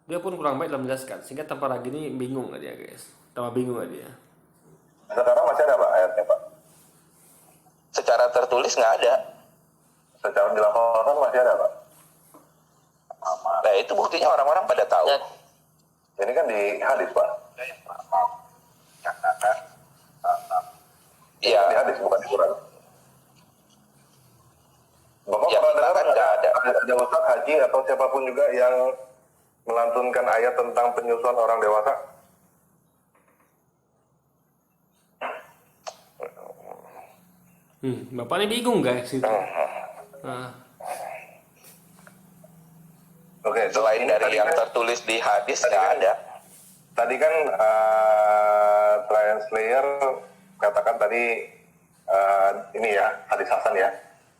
dia pun kurang baik dalam menjelaskan, sehingga tanpa lagi ini bingung aja guys, tambah bingung aja. Sekarang masih ada Pak ayatnya Pak? Secara tertulis nggak ada. Secara dilafalkan masih ada Pak? Nah itu buktinya orang-orang pada tahu. Ini kan di hadis Pak. Iya. Di hadis bukan di Quran. Bapak Ya, pernah dengar kan nggak ada. ada ustaz haji atau siapapun juga yang melantunkan ayat tentang penyusuan orang dewasa? Bapak ini bingung guys itu. Nah, Oke, Selain ini dari tadi yang kan- tertulis di hadis nggak ada. Tadi kan translator katakan tadi ini ya hadis Hasan ya.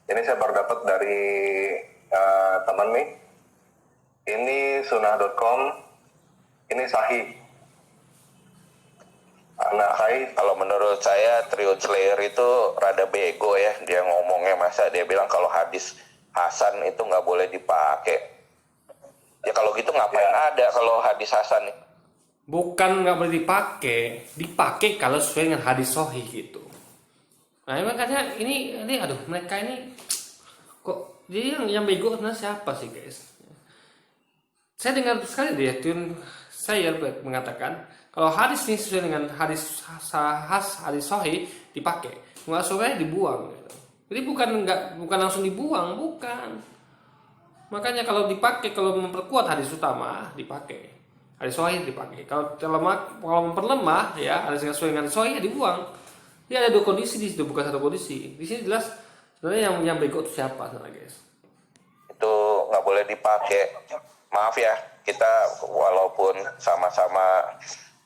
Ini saya baru dapat dari teman nih. Ini sunnah.com. Ini sahih. Anak sahih. Kalau menurut saya Triod Slayer itu rada bego ya. Dia ngomongnya masa dia bilang kalau hadis Hasan itu nggak boleh dipakai. Ya kalau gitu ngapain ada kalau hadis Hasan? bukan nggak boleh dipakai kalau sesuai dengan hadis sahih gitu. Nah makanya ini aduh mereka ini kok jadi yang bego sebenarnya siapa sih guys? Saya dengar sekali dia Tun saya mengatakan kalau hadis ini sesuai dengan hadis sahih dipakai, nggak sesuai dibuang gitu. Jadi bukan langsung dibuang, bukan. Makanya kalau dipakai, kalau memperkuat hadis utama dipakai, hadis sahih dipakai. Kalau memperlemah ya hadis yang sesuai dengan hadis sahih ya dibuang. Ya ada dua kondisi di situ, bukan satu kondisi. Di sini jelas sebenarnya yang bego itu siapa sebenarnya guys? Itu nggak boleh dipakai. Maaf ya, kita walaupun sama-sama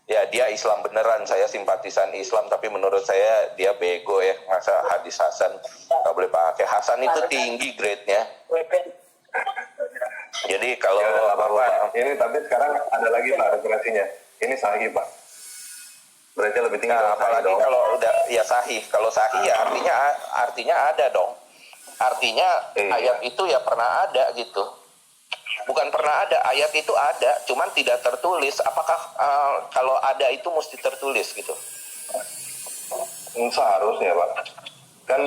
ya dia Islam beneran, saya simpatisan Islam, tapi menurut saya dia bego ya. Masa hadis Hasan nggak boleh pakai? Hasan itu tinggi grade-nya. Jadi kalau Ya, Pak. Ini tapi sekarang ada lagi Pak referensinya. Ini sahih Pak. Berarti lebih tinggi nah, dari sahih apalagi dong. kalau udah ya sahih. Kalau sahih ya artinya ada dong. Artinya ayat itu ya pernah ada gitu. Bukan pernah ada, ayat itu ada, cuman tidak tertulis. Apakah kalau ada itu mesti tertulis gitu? Seharusnya Pak. Kan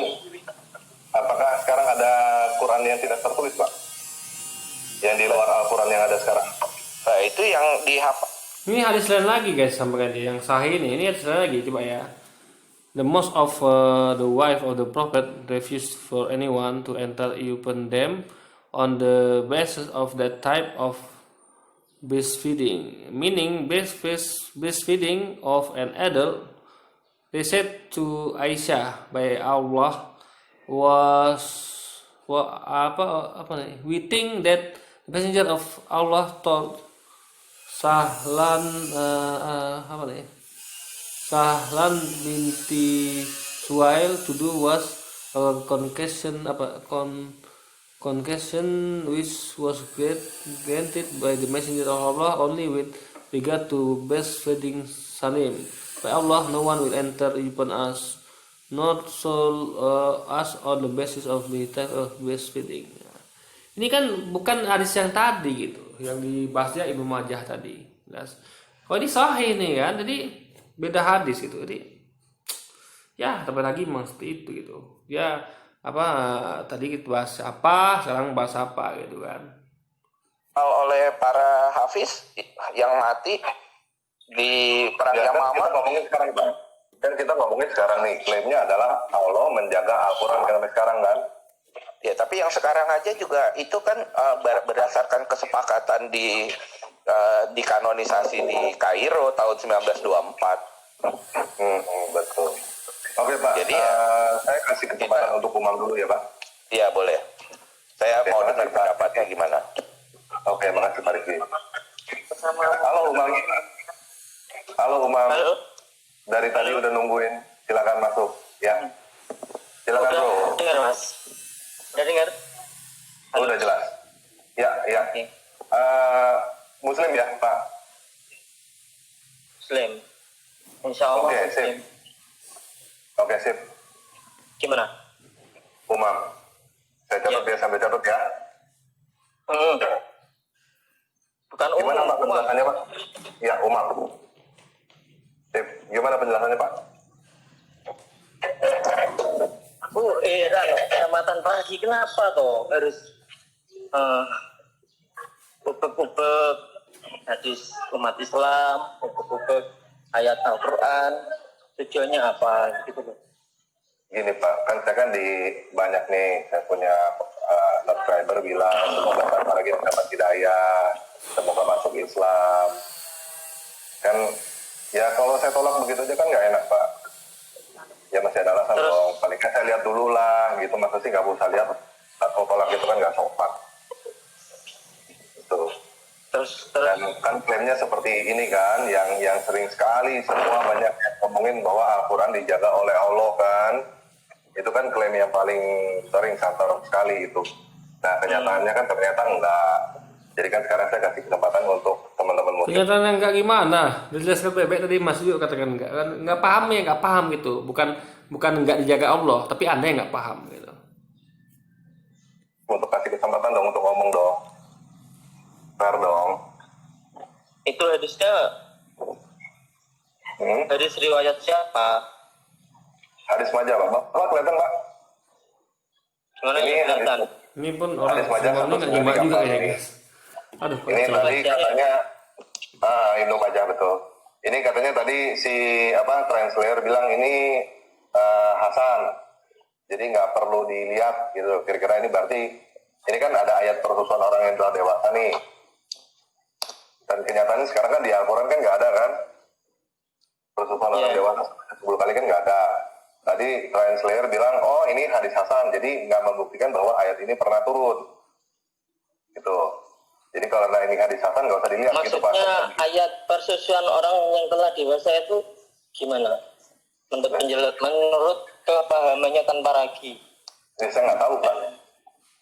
apakah sekarang ada Quran yang tidak tertulis Pak? Yang di luar Al-Quran yang ada sekarang? Nah, itu yang dihafal. Ini hadis lain lagi guys sampai ganti yang sahih ini hadis lain lagi coba ya. The most of the wife of the prophet refused for anyone to enter upon them on the basis of that type of breastfeeding, meaning breastfeeding of an adult. They said to Aisyah by Allah apa nih? We think that the messenger of Allah told Sahlan apa nih? Sahlan binti Suhail to do was a concession which was granted by the messenger of Allah only with regard to breastfeeding Salim. By Allah, no one will enter upon us, not so us on the basis of the type of breastfeeding. Ini kan bukan hadis yang tadi gitu, yang dibahasnya Ibnu Majah tadi. Jelas. Kalau ini sahih nih kan, jadi beda hadis gitu. Jadi ya tapi lagi memang seperti itu gitu. Ya apa tadi kita bahas apa, sekarang bahas apa gitu kan. Oleh para hafiz yang mati di perang Ya, kan kita Yamamah. ngomongin sekarang Pak. Kan kita ngomongin sekarang nih. Klaimnya adalah Allah menjaga Al-Quran sampai sekarang kan? Ya, tapi yang sekarang aja juga itu kan berdasarkan kesepakatan di kanonisasi di Kairo tahun 1924. Betul. Oke Pak, Jadi saya kasih kesempatan untuk Umam dulu ya Pak. Iya boleh. Saya Oke, mau makasih, dengar Pak. pendapatnya gimana. Oke, makasih Pak Rizky. Halo Umam. Halo Umam. Halo. Dari tadi udah nungguin. Silakan masuk ya. Silakan Udah bro. dengar mas. Udah dengar? Udah jelas. Ya, ya. Oke. Muslim ya Pak. Muslim. Insya Allah. Oke, sip. Muslim. Oke sip. Gimana? Umam. Saya catat ya sampai catat ya. Bukan Gimana umum, Pak penjelasannya Pak? Ya, Umar. Sip. Gimana penjelasannya Pak? Aku heran, Kecamatan Paragi kenapa toh harus ubek-ubek hadis umat Islam, ubek-ubek ayat Al-Quran, tujuannya apa gitu loh. Gini Pak, kan saya kan di banyak nih, saya punya subscriber bilang semoga Pak lagi mendapat hidayah, semoga masuk Islam. Kan ya kalau saya tolak begitu aja kan nggak enak Pak. Ya masih ada alasan Terus? dong. Paling kan saya lihat dulu lah, gitu. Masa sih nggak usah lihat atau tolak itu kan nggak sopan. Gitu. Terus Dan kan klaimnya seperti ini kan, yang sering sekali semua banyak yang ngomongin bahwa Al-Quran dijaga oleh Allah kan. Itu kan klaim yang paling sering santer sekali itu. Nah kenyataannya kan ternyata enggak. Jadi kan sekarang saya kasih kesempatan untuk teman-teman muslim. Kenyataannya enggak gimana? Dijelaskan bebek tadi Mas juga katakan enggak kan enggak paham ya enggak paham gitu. Bukan enggak dijaga Allah, tapi Anda yang enggak paham gitu. Untuk kasih kesempatan dong untuk ngomong dong. Fair dong. itu hadisnya hadis riwayat siapa? Hadis Majah Pak. Bapak kelihatan Pak? Gimana Ini ya kelihatan? hadis- Ini pun orang Hadis Majah semua ini enggak nyimak juga ya guys. Aduh, Ini kacau. tadi katanya Indo Majah betul. Ini katanya tadi si translator bilang ini Hasan. Jadi nggak perlu dilihat gitu. Kira-kira ini berarti ini kan ada ayat persusuan orang yang telah dewasa nih. Dan kenyataannya sekarang kan di Al-Quran kan nggak ada kan. Persusuan orang Iya. dewasa 10 kali kan nggak ada. Tadi translator bilang, oh ini hadis Hasan. Jadi nggak membuktikan bahwa ayat ini pernah turun. Gitu. Jadi kalau ini hadis Hasan nggak usah dilihat gitu Pak. Maksudnya ayat persusuan orang yang telah dewasa itu gimana? Menurut kepahamannya tanpa ragi. Ya, saya nggak tahu Pak.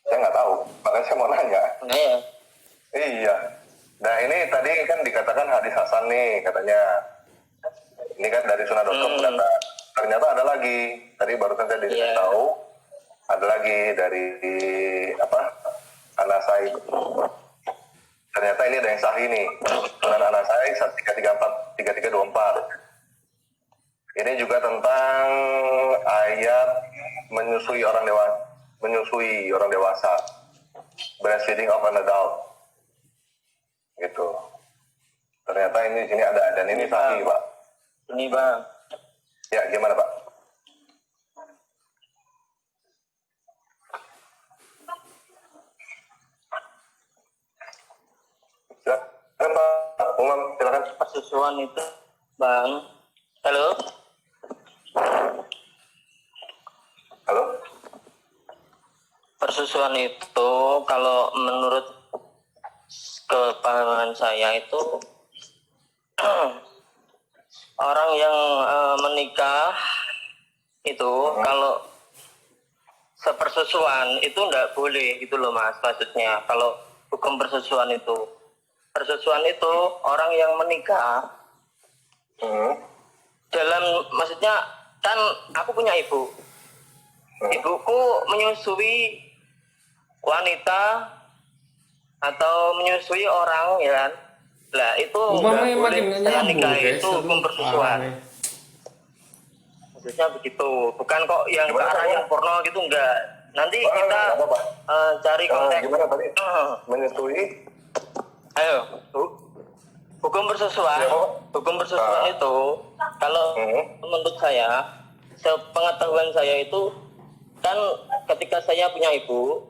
Saya nggak tahu. Makanya saya mau nanya. Nah ya, Iya. Nah ini tadi kan dikatakan hadis Hasan nih katanya. Ini kan dari Sunnah.com data. Ternyata ada lagi. Tadi barusan saya dikasih Iya. tahu. Ada lagi dari Anasai. Ternyata ini ada yang sahih nih. Sunan Anasai 3324. Ini juga tentang ayat menyusui orang dewasa. Breastfeeding of an adult. Gitu. Ternyata ini di sini ada dan ini sahih Pak. ini bang, Ya gimana Pak? Silakan Pak Umam, silakan. persusuan itu bang. Halo, Halo. persusuan itu kalau menurut kepahaman saya itu orang yang menikah itu kalau sepersusuan itu enggak boleh gitu loh mas, maksudnya kalau hukum persusuan itu orang yang menikah dalam, maksudnya kan aku punya ibuku menyusui wanita atau menyusui orang ya kan. Lah itu Umamnya nggak boleh makin nggak saya nyambung nikah, guys. itu hukum Aduh, persusuan. parah nih. Maksudnya begitu, bukan kok yang ke Gimana, arah Pak? yang porno gitu, enggak. Nanti Oh, kita nggak apa-apa. cari konteks. Gimana tadi? Menyusui? Ayo, hukum persusuan, Ya, Pak. hukum persusuan itu kalau menurut saya, sepengetahuan saya itu kan ketika saya punya ibu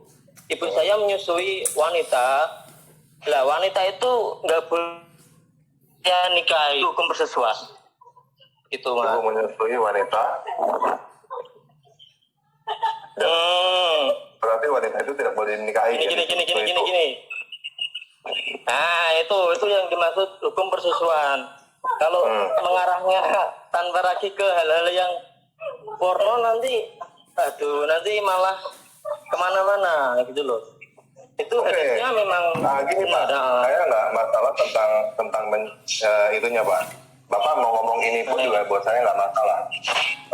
saya menyusui wanita. Lah wanita itu nggak boleh nikahi, hukum persusuan. Itu mas. Ibu menyusui wanita. Dan berarti wanita itu tidak boleh dinikahi. Gini. Nah itu yang dimaksud hukum persusuan. Kalau mengarahnya tanpa lagi ke hal-hal yang porno nanti malah kemana-mana gitu loh. Itu hadisnya memang Gini Pak, saya nggak masalah tentang itunya Pak. Bapak mau ngomong ini pun juga buat saya nggak masalah.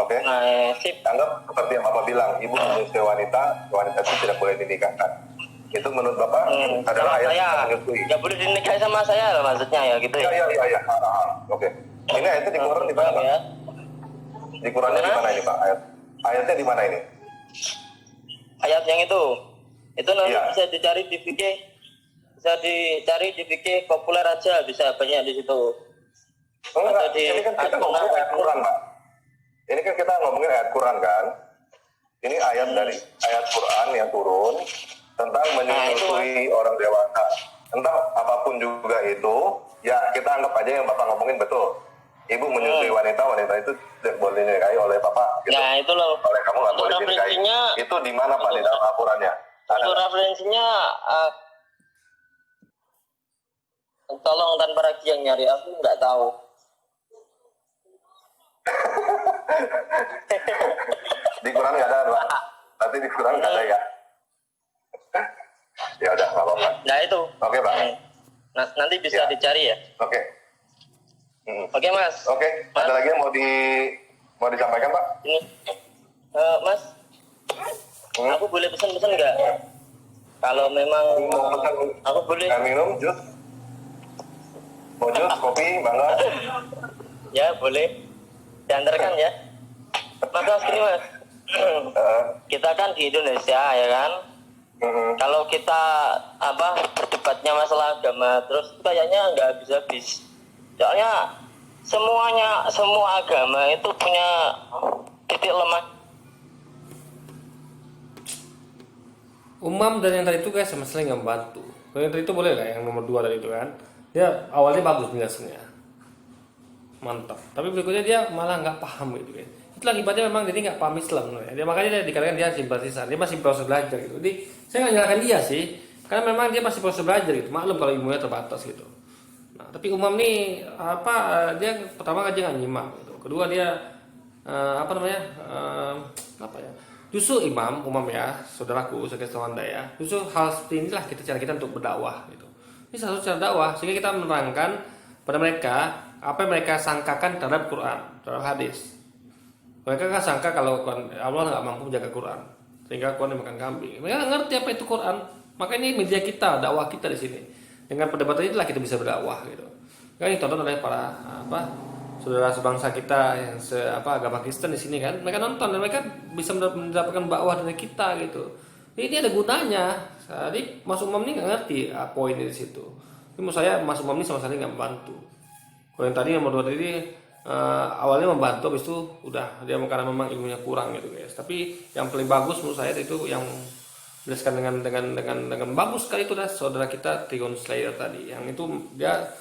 Oke? Nah, sip. Anggap seperti yang Bapak bilang, ibu menyusui wanita itu tidak boleh dinikahkan. Itu menurut Bapak adalah sama ayat saya yang menyusui. nggak boleh dinikahi sama saya lah maksudnya ya gitu ya. Iya. Oke. Ini ayatnya di Quran di mana, Pak? Ya. Di Qurannya di Mana? mana ini, Pak? Ayatnya di mana ini? Ayat yang itu nanti Iya. bisa dicari di fikih populer aja, bisa banyak di situ. Enggak, Atau di ini kan kita ngomongin ayat Quran, Pak. Ini kan kita ngomongin ayat Quran kan. Ini ayat dari ayat Quran yang turun tentang menyusui orang dewasa. Entah apapun juga itu, ya kita anggap aja yang Bapak ngomongin betul. Ibu menyusui wanita itu tidak boleh dinikahi oleh Bapak. Gitu. Nah itu loh. Oleh kamu nggak boleh dinikahi. Itu di mana Pak di dalam aturannya? Untuk referensinya, tolong tanpa ragu yang nyari, aku nggak tahu. Di Quran nggak ada, Pak. Tapi di Quran nggak ada ya. Ya udah, nggak apa-apa. Nah itu. Oke, Pak. Nanti bisa Ya. dicari ya. Oke. Oke Mas. Oke. Ada lagi yang mau disampaikan, Pak? Ini, Mas, aku boleh pesan-pesan nggak? Kalau memang Mau pesan aku boleh. air minum, jus? Mau jus, kopi, bangga? Ya boleh. Diantarkan ya. Mas gini Mas. Kita kan di Indonesia ya kan. Kalau kita berdebatnya masalah agama terus kayaknya nggak habis-habis. Soalnya semua agama itu punya titik lemah. Umam dan yang tadi itu guys sama sekali nggak membantu. Kalau yang tadi itu boleh lah, yang nomor 2 tadi itu kan. Dia awalnya bagus penjelasannya, mantap. Tapi berikutnya dia malah nggak paham gitu guys. Itu akibatnya memang jadi nggak paham Islam loh ya. Dia makanya dia dikatakan dia simpatisan. Dia masih proses belajar gitu. Jadi saya nggak nyalahkan dia sih, karena memang dia masih proses belajar gitu. Maklum kalau ilmunya terbatas gitu. Nah, tapi Umam nih dia pertama dia nggak nyimak gitu. Kedua dia justru Umam ya, saudaraku, sebagai Tawanda ya. Justru hal seperti inilah cara kita untuk berdakwah gitu. Ini salah satu cara dakwah sehingga kita menerangkan pada mereka apa yang mereka sangkakan terhadap Quran, terhadap hadis. Mereka kan sangka kalau Allah nggak mampu menjaga Quran, sehingga Quran dimakan kambing. Mereka nggak ngerti apa itu Quran. Maka ini media kita, dakwah kita di sini. Dengan perdebatan itulah kita bisa berdakwah gitu. Kan ditonton oleh para saudara sebangsa kita yang agama Kristen di sini kan. Mereka nonton dan mereka bisa mendapatkan dakwah dari kita gitu. Ini ada gunanya. Jadi Mas Umam ini nggak ngerti poin di situ. Tapi menurut saya Mas Umam ini sama sekali nggak membantu. Kalau yang tadi nomor 2 tadi awalnya membantu, habis itu udah dia karena memang ilmunya kurang gitu guys. Tapi yang paling bagus menurut saya itu yang jelaskan dengan bagus sekali itu adalah saudara kita Trigon Slayer tadi. Yang itu dia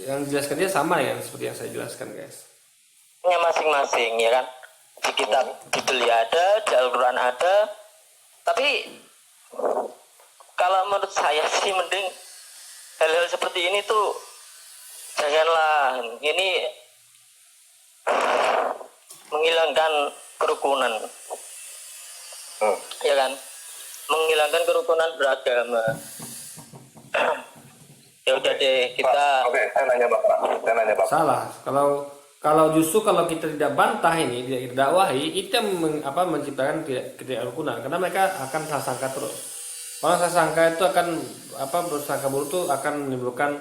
yang dijelaskan dia sama ya seperti yang saya jelaskan guys. Ya masing-masing ya kan. Di kitab Bible ada, di Al-Quran ada. Tapi kalau menurut saya sih mending hal-hal seperti ini tuh janganlah, ini menghilangkan kerukunan. Ya kan? Menghilangkan kerukunan beragama. Ya udah deh kita. Oke, saya nanya Bapak. Salah. Kalau justru kalau kita tidak bantah ini, tidak dakwahi, itu yang menciptakan ketidakrukunan. Karena mereka akan salah sangka terus. Kalau salah sangka itu akan bersangka buruk itu akan menimbulkan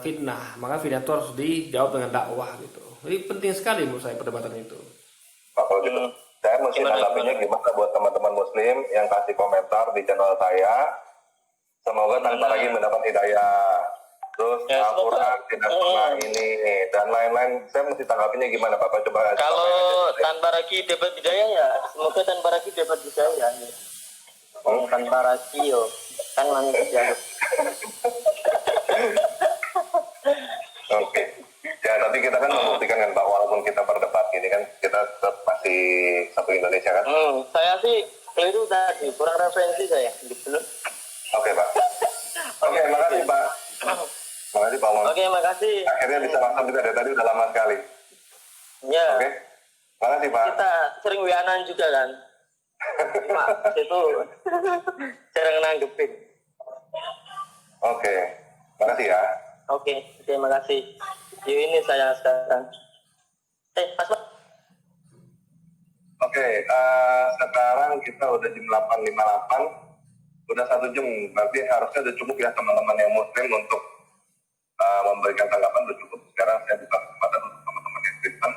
fitnah. Maka fitnah itu harus dijawab dengan dakwah gitu. Jadi penting sekali menurut saya perdebatan itu. Pak, kalau gitu, saya mesti nanggapinya gimana buat teman-teman Muslim yang kasih komentar di channel saya. Semoga tanpa lagi mendapat hidayah. Terus Ya, Al-Quran tidak sama ini dan lain-lain. Saya mesti tanggapinya gimana Bapak? Coba. Kalau tanpa lagi dapat hidayah ya, semoga tanpa lagi dapat hidayah. Ya. Tanpa lagi yo, kan manusia. Oke. Ya, tapi kita kan membuktikan kan Pak, walaupun kita berdebat gini kan, kita tetap masih satu Indonesia kan? Saya sih itu tadi kurang referensi saya gitu. Oke Pak. Oke, makasih Pak. Makasih Pak Omon. Oke, makasih. Akhirnya bisa masuk juga dari tadi udah lama sekali. Ya. Oke. Makasih Pak. Kita sering wianan juga kan. Cuma itu jarang nanggepin. Oke. Makasih ya. Oke, terima kasih. Yuk ini saya sekarang. Mas. Oke, sekarang kita udah jam 8.58. Udah 1 jam, berarti harusnya udah cukup ya teman-teman yang muslim untuk memberikan tanggapan udah cukup. Sekarang saya buka kesempatan untuk teman-teman yang Kristen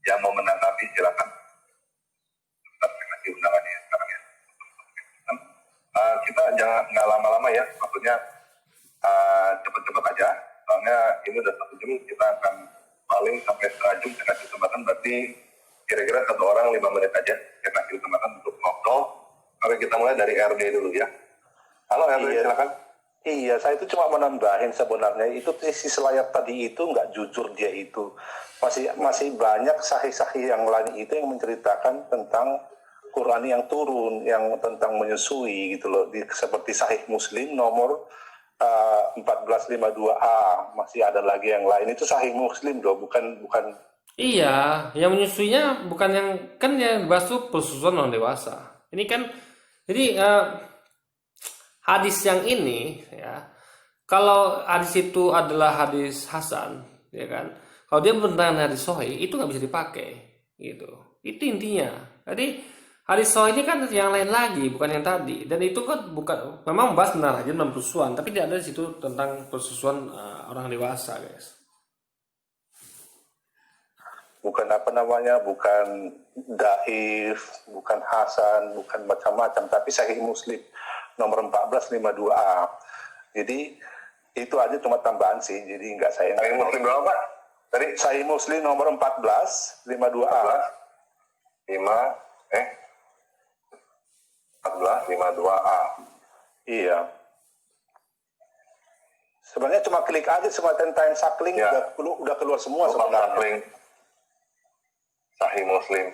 yang mau menanggapi, silakan. Kita kasih undangannya ya sekarang ya. Kita jangan nggak lama-lama ya, maksudnya cepet-cepet aja. Soalnya ini udah 1 jam, kita akan paling sampai setengah jam saya kasih kesempatan, berarti kira-kira 1 orang 5 menit aja saya kasih kesempatan untuk ngobrol. Oke, kita mulai dari RD dulu ya. Halo RD, Iya. silakan. Iya, saya itu cuma menambahin sebenarnya itu sisi selayar tadi itu nggak jujur dia itu. Masih banyak sahih-sahih yang lain itu yang menceritakan tentang Quran yang turun, yang tentang menyusui gitu loh. Seperti Sahih Muslim nomor 1452A, masih ada lagi yang lain itu Sahih Muslim loh, bukan. Iya, yang menyusuinya bukan yang kan yang dibahas tuh persusuan orang dewasa. Ini kan jadi hadis yang ini ya, kalau hadis itu adalah hadis Hasan, ya kan? Kalau dia bertentangan hadis Sahih itu nggak bisa dipakai, gitu. Itu intinya. Jadi hadis Sahih ini kan yang lain lagi, bukan yang tadi. Dan itu kan bukan memang membahas tentang rajin dan persusuan, tapi tidak ada di situ tentang persusuan orang dewasa, guys. Bukan bukan daif, bukan hasan, bukan macam-macam, tapi Sahih Muslim nomor 1452A. Jadi itu aja cuma tambahan sih, jadi nggak saya. Sahih Muslim berapa Pak? Tadi Sahih Muslim nomor 1452A. 1452A. Iya. Sebenarnya cuma klik aja semua tentang sakling Ya. udah keluar semua Bukan sebenarnya. link Sahih Muslim.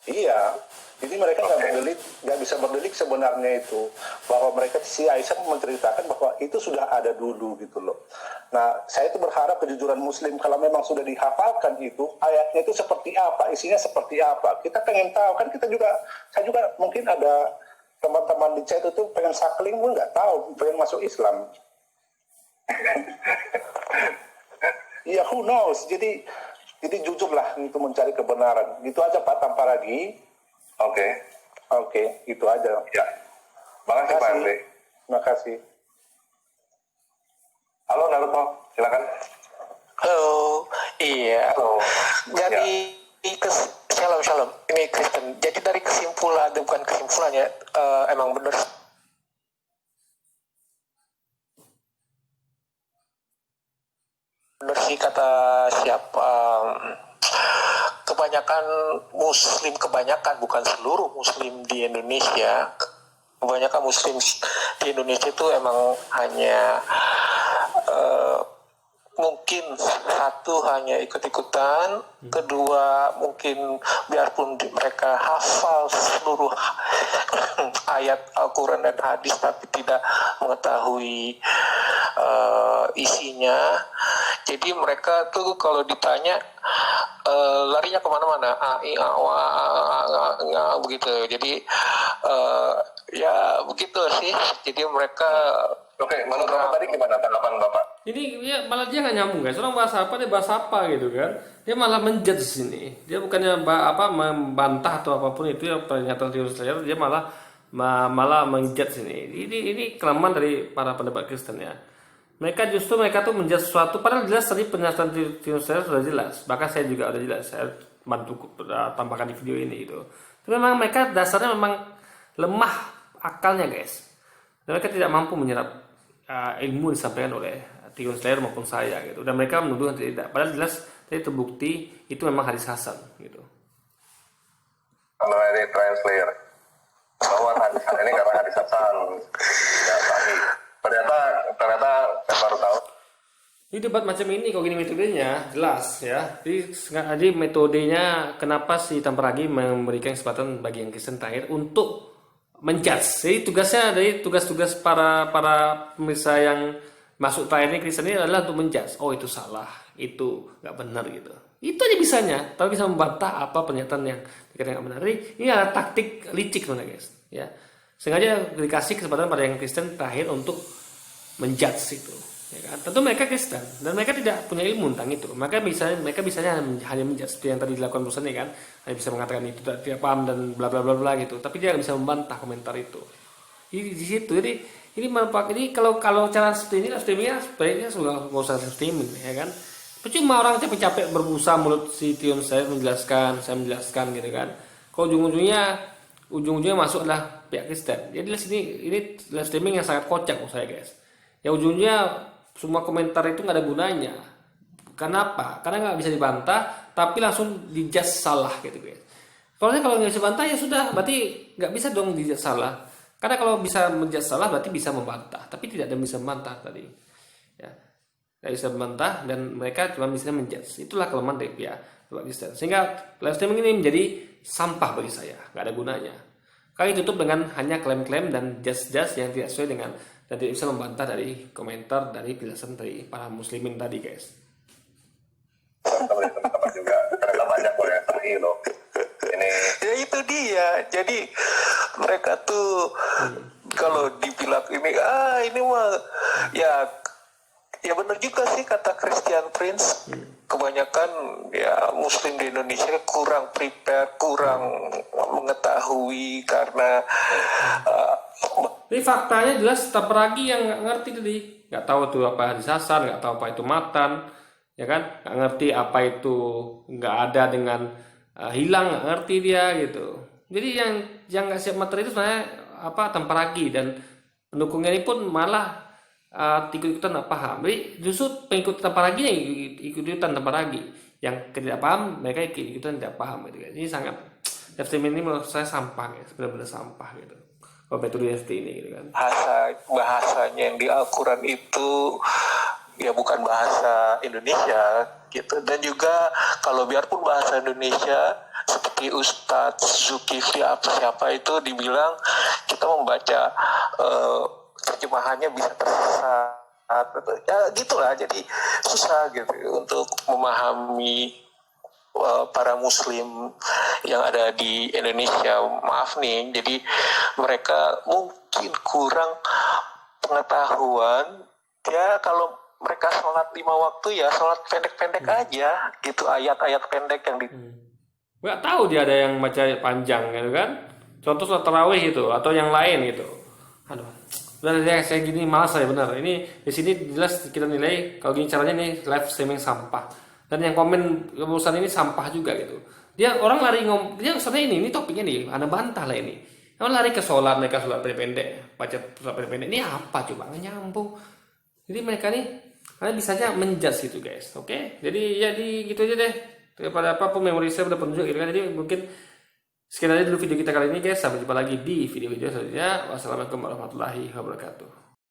Iya, jadi mereka nggak bisa berdelik sebenarnya itu bahwa mereka si Aisyah menceritakan bahwa itu sudah ada dulu gitu loh. Nah, saya itu berharap kejujuran Muslim kalau memang sudah dihafalkan itu ayatnya itu seperti apa, isinya seperti apa. Kita pengen tahu kan saya juga mungkin ada teman-teman di chat itu pengen sakling pun nggak tahu, pengen masuk Islam. Iya, who knows? Jadi jujurlah untuk mencari kebenaran. Gitu aja Pak, tanpa lagi. Oke, itu aja. Ya. Makasih Pak Andre. Makasih. Halo Naruto, silakan. Halo, iya. Halo. Jadi shalom. Ini Kristen. Jadi dari kesimpulan, bukan kesimpulannya, emang benar sih kata siapa. Kebanyakan bukan seluruh Muslim di Indonesia. Kebanyakan Muslim di Indonesia itu emang hanya mungkin satu hanya ikut-ikutan, kedua mungkin biarpun mereka hafal seluruh ayat Al-Quran dan hadis tapi tidak mengetahui isinya. Jadi mereka tuh kalau ditanya larinya kemana-mana, begitu. Jadi ya begitu sih. Jadi mereka Oke, menurut Bapak tadi gimana tanggapan Bapak? Ini ya, malah dia nggak nyambung guys. Orang bahasa apa dia bahasa apa gitu kan? Dia malah menjudge sini. Dia bukannya membantah atau apapun itu ya pernyataan Theodore Slayer. Dia malah menjudge sini. Ini kelemahan dari para pendebat Kristen ya. Mereka tuh menjudge sesuatu. Padahal jelas tadi penjelasan Theodore Slayer sudah jelas. Bahkan saya juga udah jelas. Saya bantu tambahkan di video ini gitu. Tapi memang mereka dasarnya memang lemah akalnya guys. Dan mereka tidak mampu menyerap ilmu disampaikan oleh Theodore Slayer maupun saya gitu, dan mereka menuduh tidak, padahal jelas tadi terbukti itu memang hadis Hasan gitu. Kalau dari translator bahwa hadis ini karena hadis Hasan tidak sahih. Ternyata saya baru tahu. Ini debat macam ini kok gini metodenya jelas ya. Jadi metodenya kenapa si Tamparagi memberikan kesempatan bagi yang Kristen terakhir untuk menjudge. Jadi tugas-tugas para pemirsa yang masuk terakhir ini Kristen ini adalah untuk menjudge. Oh itu salah, itu nggak benar gitu. Itu aja bisanya, tapi bisa membantah apa pernyataan yang dikatakan nggak benar. Ini adalah taktik licik sebenarnya guys. Ya, sengaja dikasih kesempatan pada yang Kristen terakhir untuk menjudge itu. Ya kan? Tentu mereka Kristen dan mereka tidak punya ilmu tentang itu. Mereka bisanya hanya menjudge seperti yang tadi dilakukan Bosan kan, hanya bisa mengatakan itu tidak paham dan bla bla bla bla gitu. Tapi dia nggak bisa membantah komentar itu. di situ. Jadi ini manfaat ini kalau cara seperti ini streamingnya sebaiknya nggak usah streaming ya kan. Percuma orang capek-capek berbusa mulut si Tion saya menjelaskan gitu kan. Kalau ujung-ujungnya masuk adalah pihak Kristen. Jadi di sini ini live streaming yang sangat kocak menurut saya guys. Ya ujungnya semua komentar itu nggak ada gunanya. Kenapa? Karena nggak bisa dibantah, tapi langsung dijudge salah gitu guys. Kalau nggak bisa bantah ya sudah, berarti nggak bisa dong dijudge salah. Karena kalau bisa menjudge salah berarti bisa membantah, tapi tidak ada yang bisa membantah tadi. Ya. Nggak bisa membantah dan mereka cuma bisa menjudge. Itulah kelemahan dari pihak Kristen. Sehingga live streaming ini menjadi sampah bagi saya, nggak ada gunanya. Kali tutup dengan hanya klaim-klaim dan judge yang tidak sesuai dengan dan tidak bisa membantah dari komentar dari penjelasan dari para muslimin tadi guys. Teman-teman juga ternyata banyak loh yang sahih loh. Ini Ya itu dia. Jadi mereka tuh kalau dibilang ini mah ya benar juga sih kata Christian Prince. Kebanyakan ya Muslim di Indonesia kurang prepare, kurang mengetahui karena Ini faktanya jelas Taparagi yang nggak ngerti tadi, nggak tahu itu apa disasar, nggak tahu apa itu matan, ya kan, nggak ngerti apa itu nggak ada dengan hilang, nggak ngerti dia gitu. Jadi yang nggak siap materi itu sebenarnya Taparagi dan pendukungnya ini pun malah ikut-ikutan nggak paham. Jadi justru pengikut Taparagi yang ikut-ikutan Taparagi, yang tidak paham mereka ikut-ikutan tidak paham gitu kan. Ini sangat FTM ini menurut saya sampah ya, benar-benar sampah gitu. Kalau metode FT ini gitu kan. bahasanya yang di Al-Quran itu ya bukan bahasa Indonesia gitu. Dan juga kalau biarpun bahasa Indonesia seperti Ustadz Zulkifli siapa itu dibilang kita membaca terjemahannya bisa tersesat ya gitulah, jadi susah gitu untuk memahami para muslim yang ada di Indonesia. Maaf nih, jadi mereka mungkin kurang pengetahuan ya. Kalau mereka sholat 5 waktu ya sholat pendek-pendek aja gitu, ayat-ayat pendek yang di Nggak tahu dia ada yang baca panjang gitu kan, contoh sholat tarawih itu atau yang lain gitu. Aduh, udah ya, saya gini malas saya benar. Ini di sini jelas kita nilai kalau gini caranya nih live streaming sampah. Dan yang komen urusan ini sampah juga gitu. Dia orang lari dia sebenarnya ini topiknya nih, Anda bantah lah ini. Orang lari ke sholat, mereka sholat pendek, baca sholat pendek. Ini apa coba, nggak nyambung. Jadi mereka nih, kalian bisanya menjudge gitu guys, oke? Jadi gitu aja deh. Daripada apapun memori saya udah penuh gitu kan. Jadi mungkin sekian aja dulu video kita kali ini guys. Sampai jumpa lagi di video-video selanjutnya. Wassalamualaikum warahmatullahi wabarakatuh.